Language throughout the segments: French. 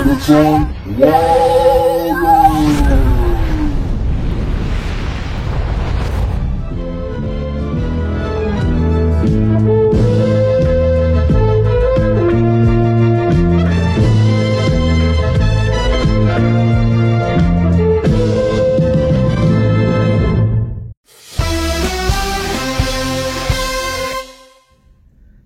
Megatron Warrior.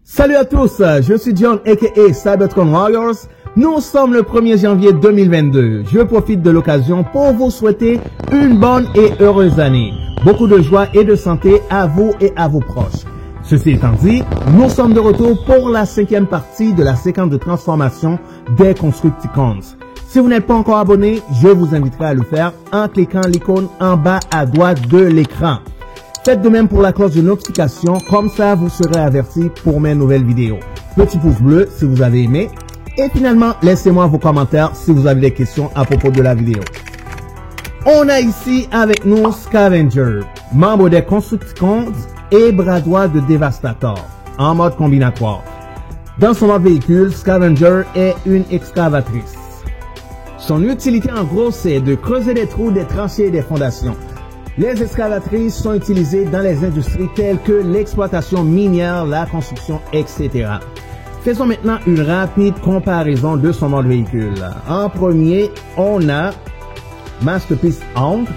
Salut à tous, je suis John aka Cybertron Warriors. Nous sommes le 1er janvier 2022. Je profite de l'occasion pour vous souhaiter une bonne et heureuse année. Beaucoup de joie et de santé à vous et à vos proches. Ceci étant dit, nous sommes de retour pour la 5e partie de la séquence de transformation des Constructicons. Si vous n'êtes pas encore abonné, je vous inviterai à le faire en cliquant l'icône en bas à droite de l'écran. Faites de même pour la cloche de notification, comme ça vous serez averti pour mes nouvelles vidéos. Petit pouce bleu si vous avez aimé. Et finalement, laissez-moi vos commentaires si vous avez des questions à propos de la vidéo. On a ici avec nous Scavenger, membre des Constructicons et bras droit de Devastator, en mode combinatoire. Dans son mode véhicule, Scavenger est une excavatrice. Son utilité en gros, c'est de creuser des trous, des tranchées et des fondations. Les excavatrices sont utilisées dans les industries telles que l'exploitation minière, la construction, etc. Faisons maintenant une rapide comparaison de son mode véhicule. En premier, on a Masterpiece Hound.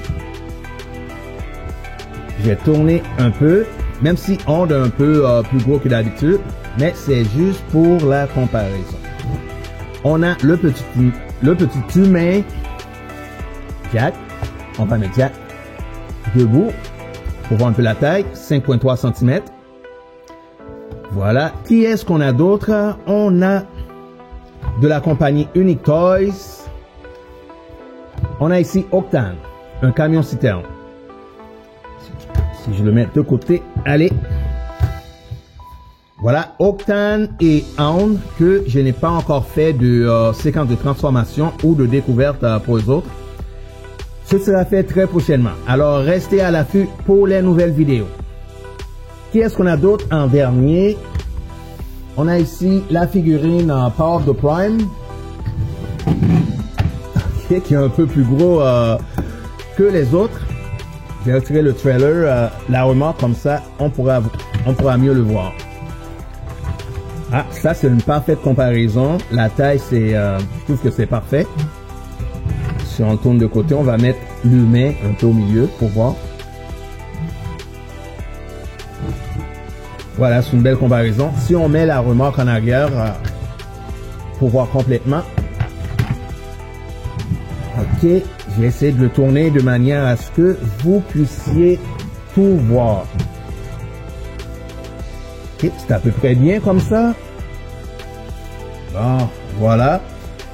Je vais tourner un peu, même si Hound est un peu plus gros que d'habitude, mais c'est juste pour la comparaison. On a le petit humain Jack. On va mettre Jack debout pour voir un peu la taille, 5,3 cm. Voilà. Qui est-ce qu'on a d'autre? On a de la compagnie Unique Toys. On a ici Octane, un camion citerne. Si je le mets de côté, allez. Voilà, Octane et Hound que je n'ai pas encore fait de séquence de transformation ou de découverte pour les autres. Ce sera fait très prochainement. Alors, restez à l'affût pour les nouvelles vidéos. Qui est-ce qu'on a d'autre en dernier? On a ici la figurine Power of the Prime. Okay, qui est un peu plus gros que les autres. J'ai retiré le trailer, la remorque, comme ça, on pourra mieux le voir. Ah, ça c'est une parfaite comparaison. La taille, c'est, je trouve que c'est parfait. Si on tourne de côté, on va mettre l'humain un peu au milieu pour voir. Voilà, c'est une belle comparaison. Si on met la remorque en arrière pour voir complètement. Ok, je vais essayer de le tourner de manière à ce que vous puissiez tout voir. Ok, c'est à peu près bien comme ça. Bon, voilà.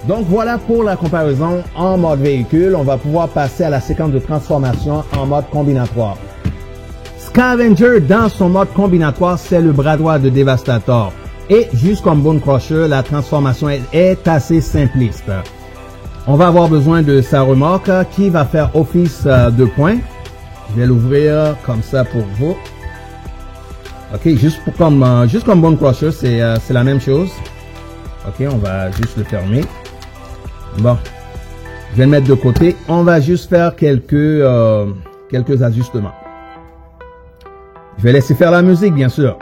Donc voilà pour la comparaison en mode véhicule. On va pouvoir passer à la séquence de transformation en mode combinatoire. Scavenger dans son mode combinatoire, c'est le bras droit de Devastator. Et juste comme Bone Crusher, la transformation est assez simpliste. On va avoir besoin de sa remorque qui va faire office de point. Je vais l'ouvrir comme ça pour vous. Ok, juste comme Bone Crusher, c'est la même chose. Ok, on va juste le fermer. Bon, je vais le mettre de côté. On va juste faire quelques ajustements. Je vais laisser faire la musique, bien sûr.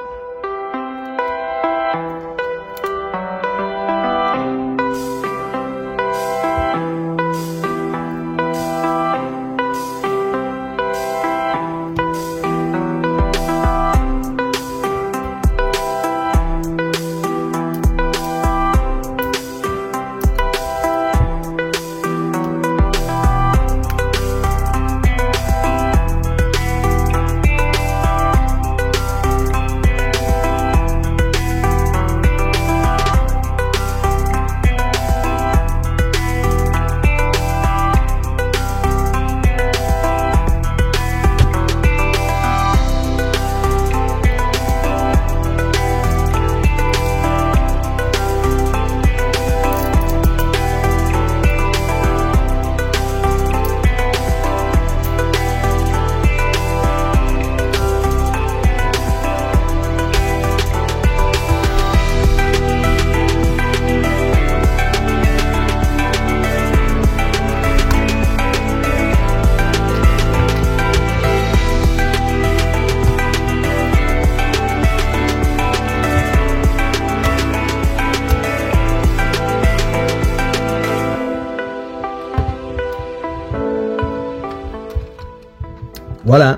Voilà,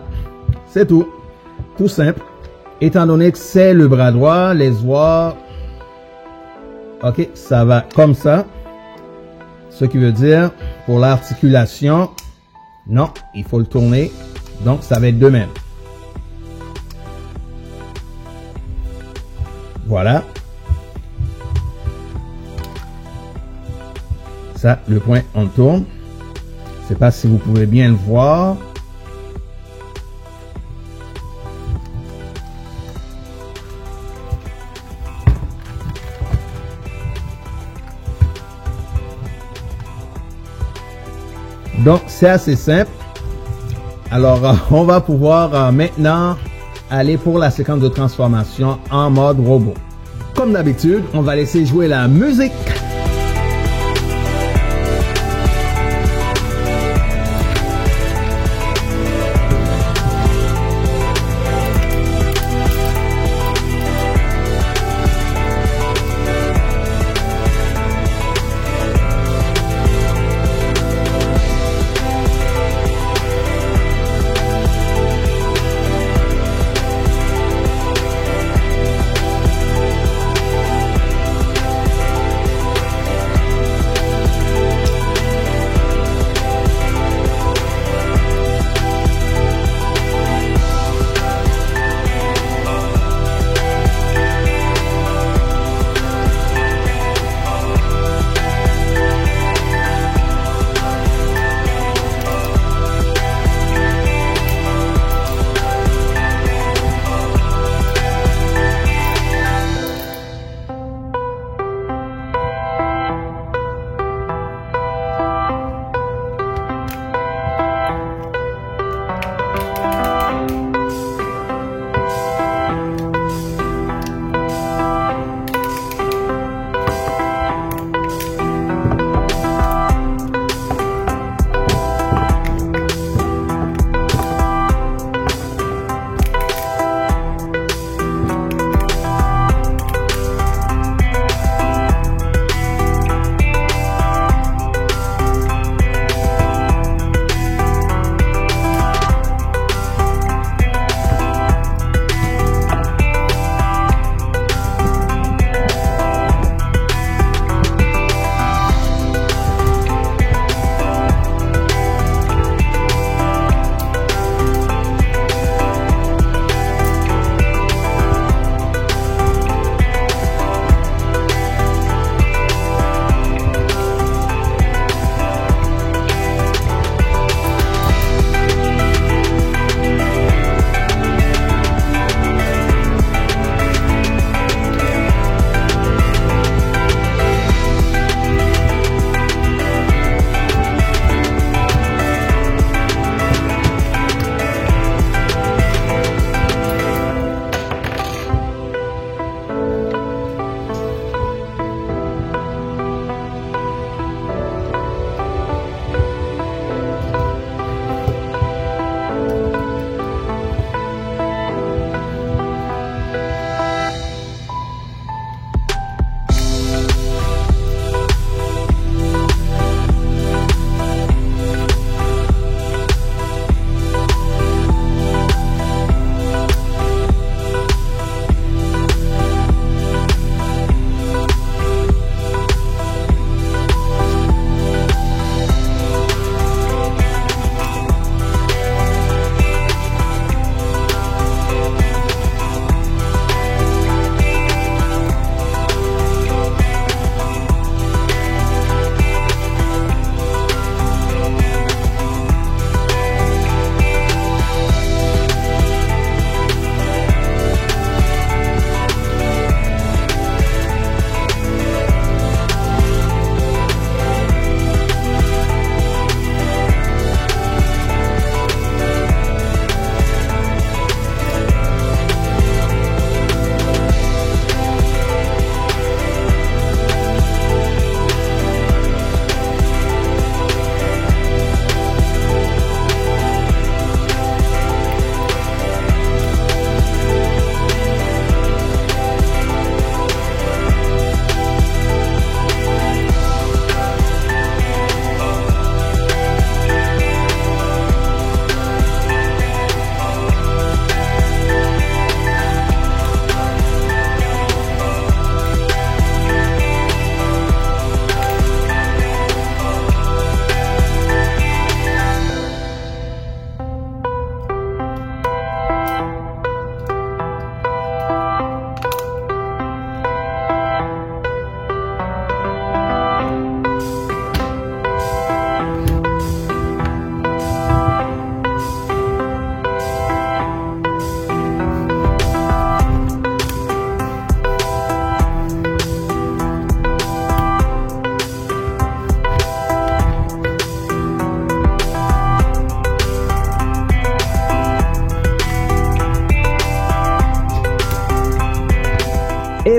c'est tout. Tout simple. Étant donné que c'est le bras droit, les doigts, ok, ça va comme ça. Ce qui veut dire, pour l'articulation, non, il faut le tourner. Donc, ça va être de même. Voilà. Ça, le point, on le tourne. Je sais pas si vous pouvez bien le voir. Donc, c'est assez simple. Alors, on va pouvoir maintenant aller pour la séquence de transformation en mode robot. Comme d'habitude, on va laisser jouer la musique.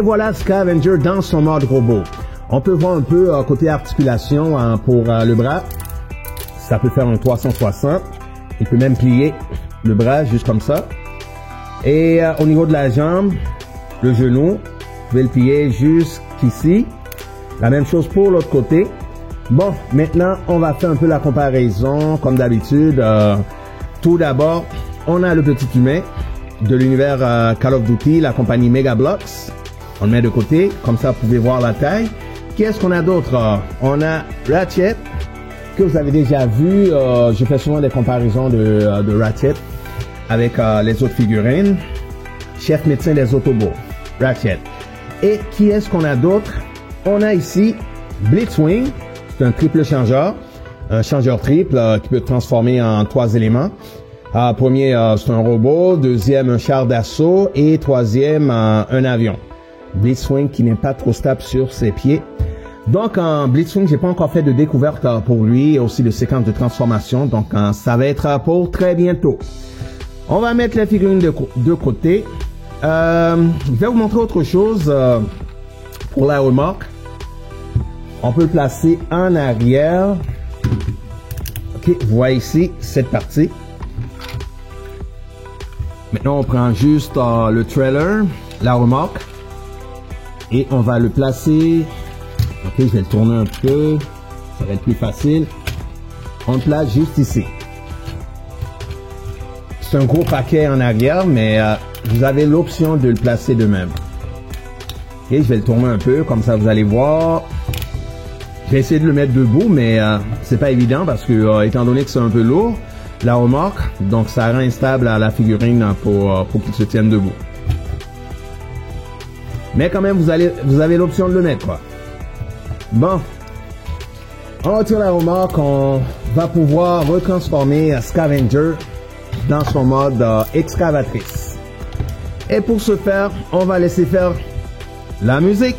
voilà Scavenger dans son mode robot. On peut voir un peu côté articulation pour le bras. Ça peut faire un 360. Il peut même plier le bras juste comme ça. Et au niveau de la jambe, le genou, vous pouvez le plier jusqu'ici. La même chose pour l'autre côté. Bon, maintenant, on va faire un peu la comparaison comme d'habitude. Tout d'abord, on a le petit humain de l'univers Call of Duty, la compagnie Megablox. On le met de côté, comme ça vous pouvez voir la taille. Qu'est-ce qu'on a d'autre? On a Ratchet, que vous avez déjà vu. Je fais souvent des comparaisons de Ratchet avec les autres figurines. Chef médecin des Autobots, Ratchet. Et qui est-ce qu'on a d'autre? On a ici Blitzwing, c'est un triple changeur, un changeur triple qui peut transformer en 3 éléments. Premier, c'est un robot, deuxième, un char d'assaut et troisième, un avion. Blitzwing qui n'est pas trop stable sur ses pieds. Donc, en Blitzwing, j'ai pas encore fait de découverte pour lui et aussi de séquence de transformation. Donc, ça va être pour très bientôt. On va mettre la figurine de côté. Je vais vous montrer autre chose pour la remorque. On peut le placer en arrière. Ok, vous voyez ici cette partie. Maintenant, on prend juste le trailer, la remorque, et on va le placer. Ok, je vais le tourner un peu, ça va être plus facile. On le place juste ici. C'est un gros paquet en arrière, mais vous avez l'option de le placer de même. Et je vais le tourner un peu, comme ça vous allez voir. Je vais essayer de le mettre debout, mais c'est pas évident parce que étant donné que c'est un peu lourd, la remorque, donc ça rend instable à la figurine pour qu'il se tienne debout. Mais quand même, vous avez l'option de le mettre, quoi. Bon, on retire la remorque, on va pouvoir retransformer Scavenger dans son mode excavatrice. Et pour ce faire, on va laisser faire la musique.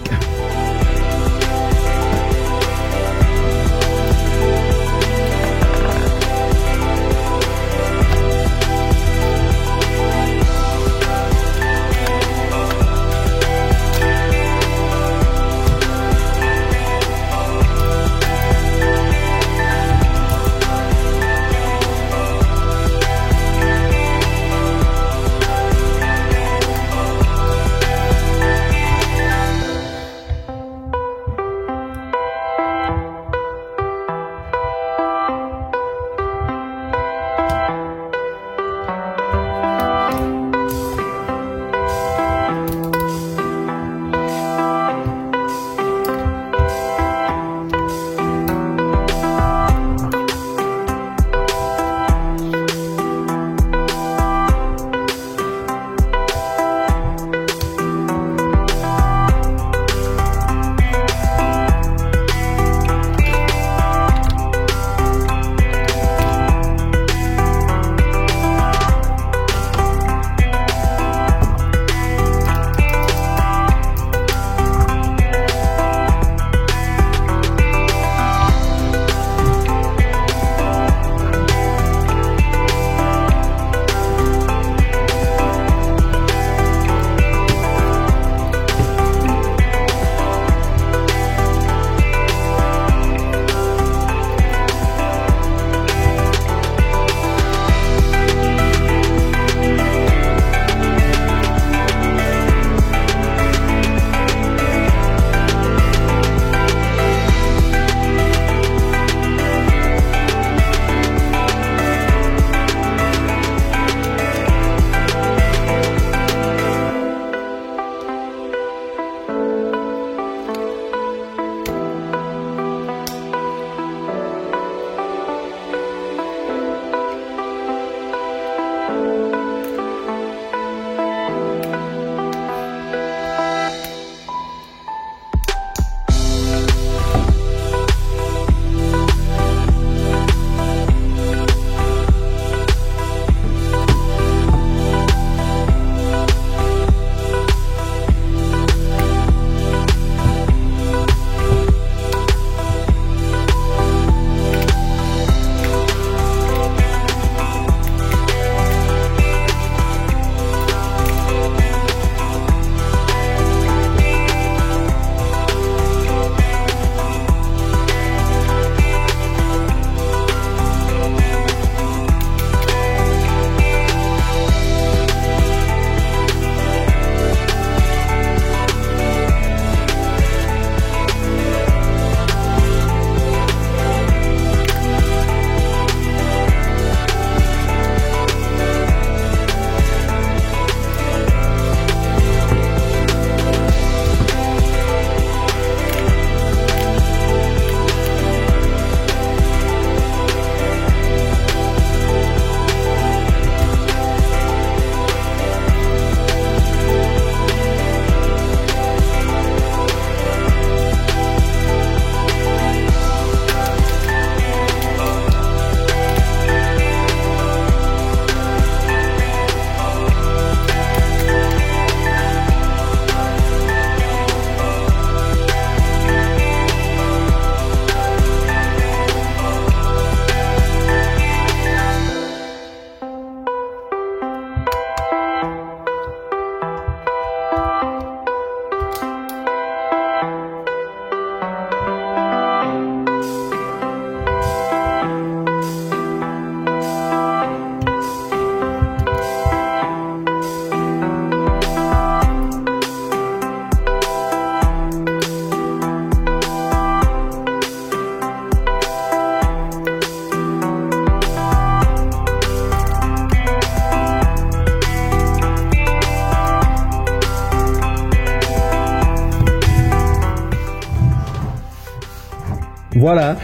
Voilà.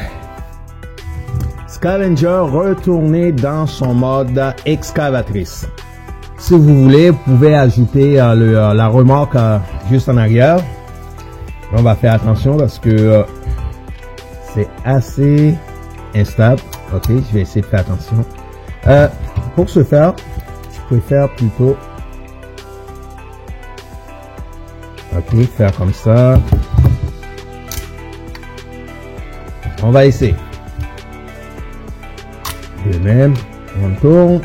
Scavenger retourné dans son mode excavatrice. Si vous voulez, vous pouvez ajouter la remorque juste en arrière. On va faire attention parce que c'est assez instable. Ok, je vais essayer de faire attention. Pour ce faire, je préfère plutôt faire comme ça. On va essayer. De même, on tourne.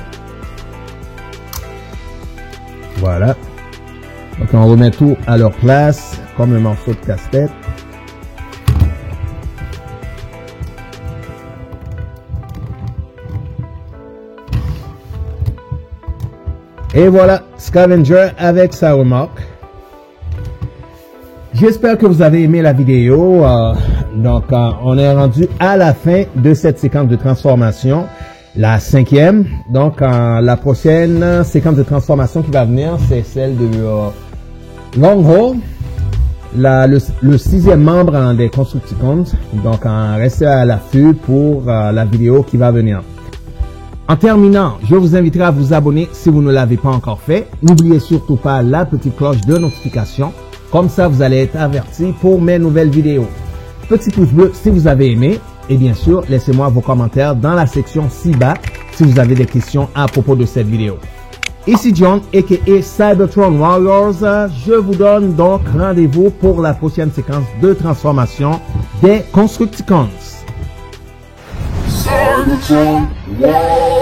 Voilà. Donc on remet tout à leur place, comme un morceau de casse-tête. Et voilà, Scavenger avec sa remorque. J'espère que vous avez aimé la vidéo. On est rendu à la fin de cette séquence de transformation, la 5e. Donc, la prochaine séquence de transformation qui va venir, c'est celle de Longhaul, le 6e membre des Constructicons. Donc, restez à l'affût pour la vidéo qui va venir. En terminant, je vous inviterai à vous abonner si vous ne l'avez pas encore fait. N'oubliez surtout pas la petite cloche de notification. Comme ça, vous allez être averti pour mes nouvelles vidéos. Petit pouce bleu si vous avez aimé. Et bien sûr, laissez-moi vos commentaires dans la section ci-bas si vous avez des questions à propos de cette vidéo. Ici John, a.k.a. Cybertron Warriors. Je vous donne donc rendez-vous pour la prochaine séquence de transformation des Constructicons. Cybertron Warriors.